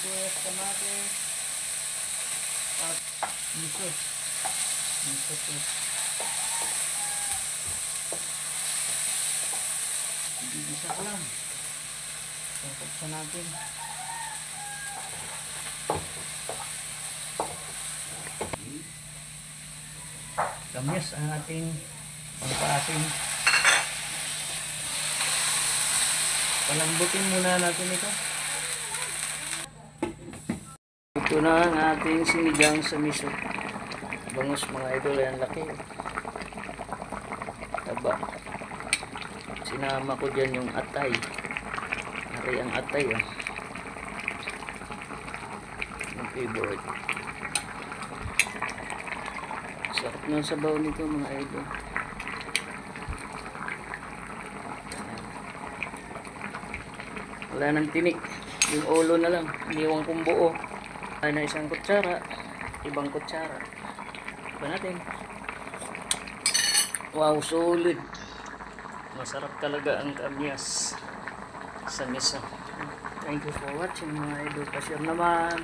sibuyas, kamatis, at miso. Miso po. Isa ko lang. Pagkaksa natin. Tamis ang ating pangpaasim. Palambutin muna natin ito. Ito na ang ating sinigang sa miso. Bangus mga idol, ang laki. Taba. Sinama ko dyan yung atay. Hari ang atay. Oh. Yung favorite. Sarap ng sabaw nito mga idol. Wala nang tinik. Yung ulo na lang. Iniwan kong buo. Ay na isang kutsara. Ibang kutsara. Iba natin. Wow, solid. Masarap talaga ang kamyas sa miso. Thank you for watching mga idol. Pa-share naman.